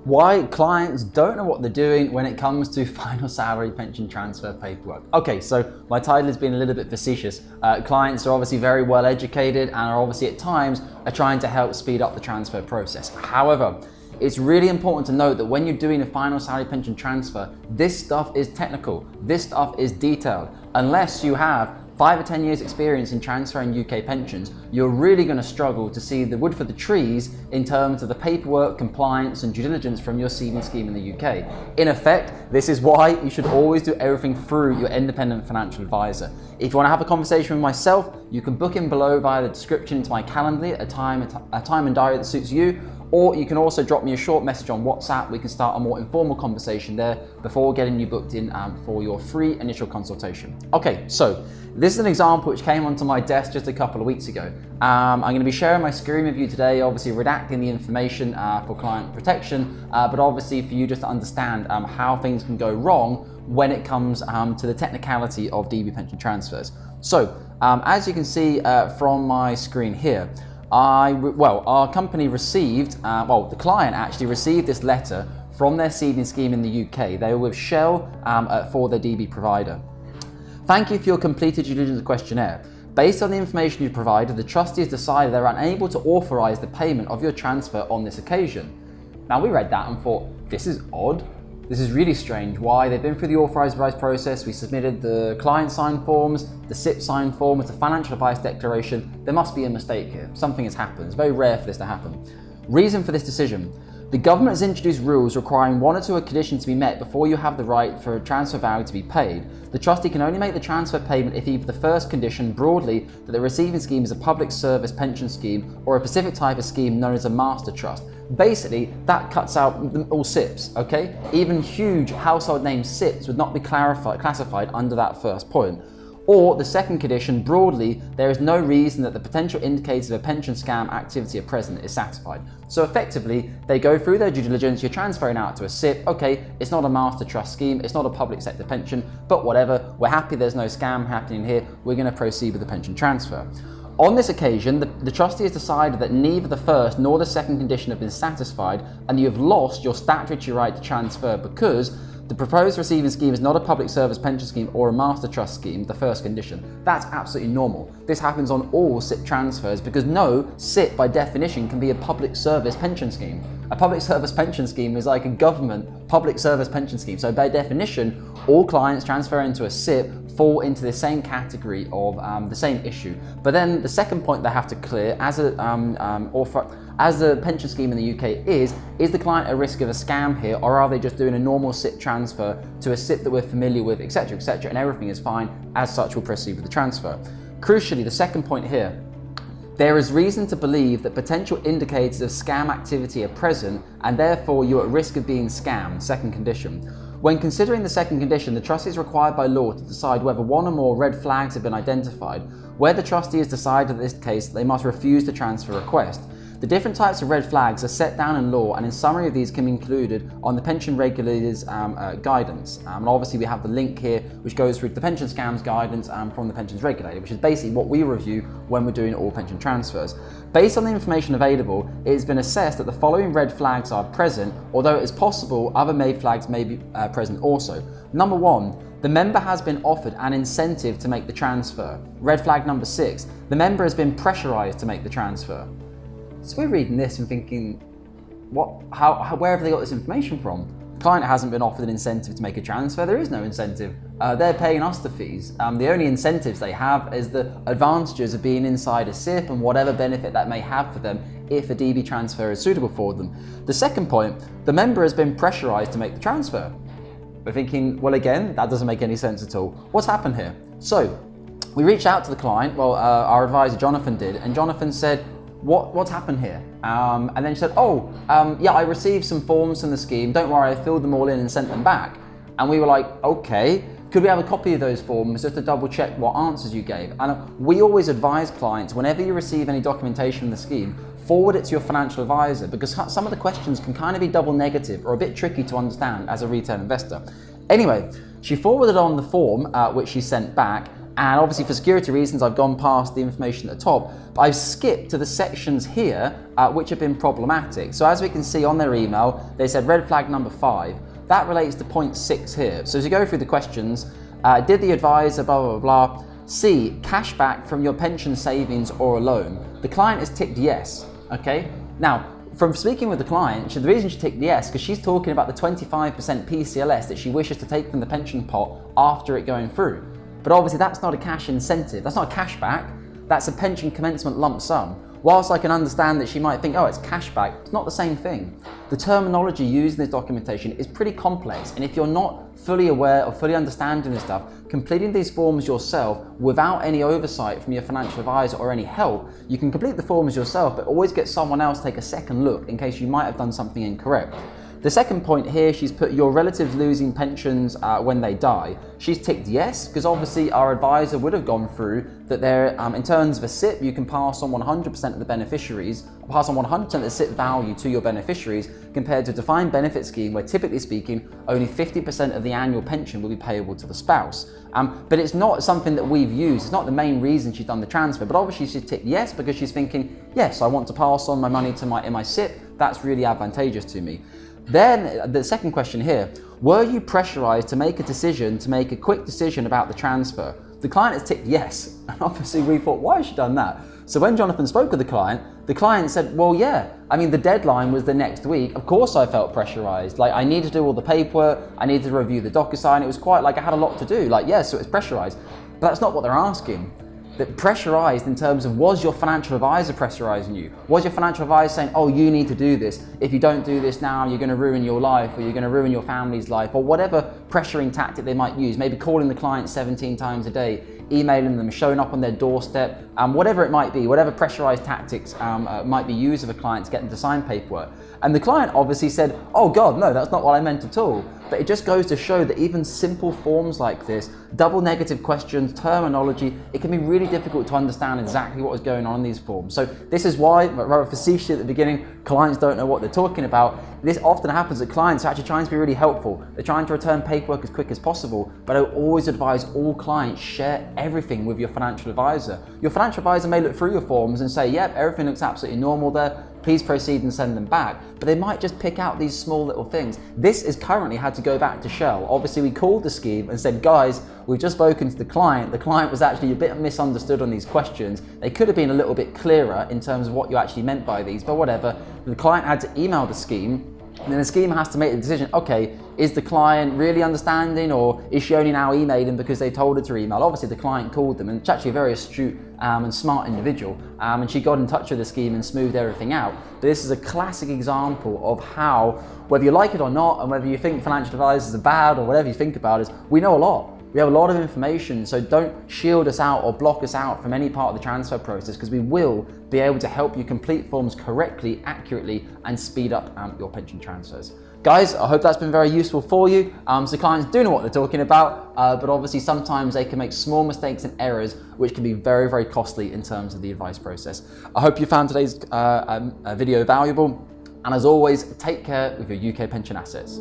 Why clients don't know what they're doing when it comes to final salary pension transfer paperwork. Okay, so my title has been a little bit facetious. Clients are obviously very well educated and are obviously at times are trying to help speed up the transfer process. However, it's really important to note that when you're doing a final salary pension transfer, this stuff is technical, this stuff is detailed. Unless you have 5 or 10 years experience in transferring UK pensions, you're really going to struggle to see the wood for the trees in terms of the paperwork, compliance and due diligence from your seeding scheme in the UK. In effect, this is why you should always do everything through your independent financial advisor. If you want to have a conversation with myself, you can book in below via the description to my Calendly at a time and diary that suits you, or you can also drop me a short message on WhatsApp. We can start a more informal conversation there before getting you booked in for your free initial consultation. Okay, so this is an example which came onto my desk just a couple of weeks ago. I'm going to be sharing my screen with you today, obviously redacting the information for client protection, but obviously for you just to understand how things can go wrong when it comes to the technicality of DB pension transfers. So as you can see from my screen here, our company received, the client actually received this letter from their seeding scheme in the UK. They were with Shell for their DB provider. Thank you for your completed due diligence questionnaire. Based on the information you provided, the trustees decided they were unable to authorise the payment of your transfer on this occasion. Now we read that and thought, this is odd. This is really strange. Why? They've been through the authorised advice process. We submitted the client sign forms, the SIP sign form, it's a financial advice declaration. There must be a mistake here. Something has happened. It's very rare for this to happen. Reason for this decision. The government has introduced rules requiring 1 or 2 conditions to be met before you have the right for a transfer value to be paid. The trustee can only make the transfer payment if either the first condition, broadly, that the receiving scheme is a public service pension scheme or a specific type of scheme known as a master trust. Basically, that cuts out all SIPs, okay? Even huge household name SIPs would not be classified under that first point. Or the second condition, broadly, there is no reason that the potential indicators of a pension scam activity at present is satisfied. So effectively, they go through their due diligence, you're transferring out to a SIP, okay, it's not a master trust scheme, it's not a public sector pension, but whatever, we're happy there's no scam happening here, we're going to proceed with the pension transfer. On this occasion, the trustee has decided that neither the first nor the second condition have been satisfied and you have lost your statutory right to transfer because the proposed receiving scheme is not a public service pension scheme or a master trust scheme, the first condition. That's absolutely normal. This happens on all SIP transfers because no SIP by definition can be a public service pension scheme. A public service pension scheme is like a government public service pension scheme. So by definition, all clients transferring into a SIP fall into the same category of the same issue. But then the second point they have to clear as the pension scheme in the UK is the client at risk of a scam here, or are they just doing a normal SIP transfer to a SIP that we're familiar with, etc., and everything is fine, as such we'll proceed with the transfer. Crucially, the second point here, there is reason to believe that potential indicators of scam activity are present and therefore you're at risk of being scammed, second condition. When considering the second condition, the trustee is required by law to decide whether 1 or more red flags have been identified. Where the trustee has decided in this case they must refuse the transfer request. The different types of red flags are set down in law, and in summary of these can be included on the pension regulator's guidance. And obviously we have the link here which goes through the pension scams guidance from the pensions regulator, which is basically what we review when we're doing all pension transfers. Based on the information available, it has been assessed that the following red flags are present, although it is possible other red flags may be present also. Number 1, the member has been offered an incentive to make the transfer. Red flag number 6, the member has been pressurised to make the transfer. So we're reading this and thinking, where have they got this information from? The client hasn't been offered an incentive to make a transfer, there is no incentive. They're paying us the fees. The only incentives they have is the advantages of being inside a SIP and whatever benefit that may have for them if a DB transfer is suitable for them. The second point, the member has been pressurised to make the transfer. We're thinking, well again, that doesn't make any sense at all. What's happened here? So, we reached out to the client, our advisor Jonathan did, and Jonathan said, what's happened here? And then she said, yeah, I received some forms from the scheme, don't worry, I filled them all in and sent them back. And we were like, okay, could we have a copy of those forms just to double check what answers you gave? And we always advise clients, whenever you receive any documentation from the scheme, forward it to your financial advisor, because some of the questions can kind of be double negative or a bit tricky to understand as a retail investor. Anyway, she forwarded on the form which she sent back, And obviously for security reasons, I've gone past the information at the top, but I've skipped to the sections here which have been problematic. So as we can see on their email, they said red flag number 5. That relates to point 6 here. So as you go through the questions, did the advisor blah, blah, blah, C, cash back from your pension savings or a loan? The client has ticked yes, okay? Now, from speaking with the client, the reason she ticked yes, because she's talking about the 25% PCLS that she wishes to take from the pension pot after it going through. But obviously that's not a cash incentive, that's not a cash back, that's a pension commencement lump sum. Whilst I can understand that she might think, oh, it's cash back, it's not the same thing. The terminology used in this documentation is pretty complex, and if you're not fully aware or fully understanding this stuff, completing these forms yourself without any oversight from your financial advisor or any help, you can complete the forms yourself, but always get someone else to take a second look in case you might have done something incorrect. The second point here, she's put your relatives losing pensions when they die. She's ticked yes, because obviously our advisor would have gone through that there, in terms of a SIP, you can pass on 100% of the beneficiaries, pass on 100% of the SIP value to your beneficiaries, compared to a defined benefit scheme where typically speaking, only 50% of the annual pension will be payable to the spouse. But it's not something that we've used. It's not the main reason she's done the transfer, but obviously she's ticked yes because she's thinking, yes, I want to pass on my money to in my SIP. That's really advantageous to me. Then the second question here, were you pressurized to make a quick decision about the transfer? The client has ticked yes, and obviously we thought, why has she done that? So when Jonathan spoke with the client said, well, yeah, I mean, the deadline was the next week. Of course I felt pressurized. Like I needed to do all the paperwork, I needed to review the DocuSign. It was quite like I had a lot to do. Like, yes, so it's pressurized, but that's not what they're asking. That pressurized in terms of, was your financial advisor pressurizing you? Was your financial advisor saying, oh, you need to do this. If you don't do this now, you're going to ruin your life, or you're going to ruin your family's life, or whatever pressuring tactic they might use. Maybe calling the client 17 times a day, emailing them, showing up on their doorstep, whatever it might be, whatever pressurized tactics might be used of a client to get them to sign paperwork. And the client obviously said, oh God, no, that's not what I meant at all. But it just goes to show that even simple forms like this, double negative questions, terminology, it can be really difficult to understand exactly what is going on in these forms. So this is why, rather facetious at the beginning, clients don't know what they're talking about. This often happens that clients are actually trying to be really helpful. They're trying to return paperwork as quick as possible, but I always advise all clients, share everything with your financial advisor. Your financial advisor may look through your forms and say, yep, everything looks absolutely normal there. Please proceed and send them back. But they might just pick out these small little things. This is currently had to go back to Shell. Obviously we called the scheme and said, guys, we've just spoken to the client. The client was actually a bit misunderstood on these questions. They could have been a little bit clearer in terms of what you actually meant by these, but whatever. The client had to email the scheme, and then the scheme has to make the decision, okay, is the client really understanding, or is she only now emailing because they told her to email? Obviously the client called them, and it's actually a very astute and smart individual, and she got in touch with the scheme and smoothed everything out. But this is a classic example of how, whether you like it or not, and whether you think financial advisors are bad or whatever you think about it, we know a lot. We have a lot of information, so don't shield us out or block us out from any part of the transfer process, because we will be able to help you complete forms correctly, accurately, and speed up your pension transfers. Guys, I hope that's been very useful for you. So clients do know what they're talking about, but obviously sometimes they can make small mistakes and errors, which can be very, very costly in terms of the advice process. I hope you found today's video valuable, and as always, take care with your UK pension assets.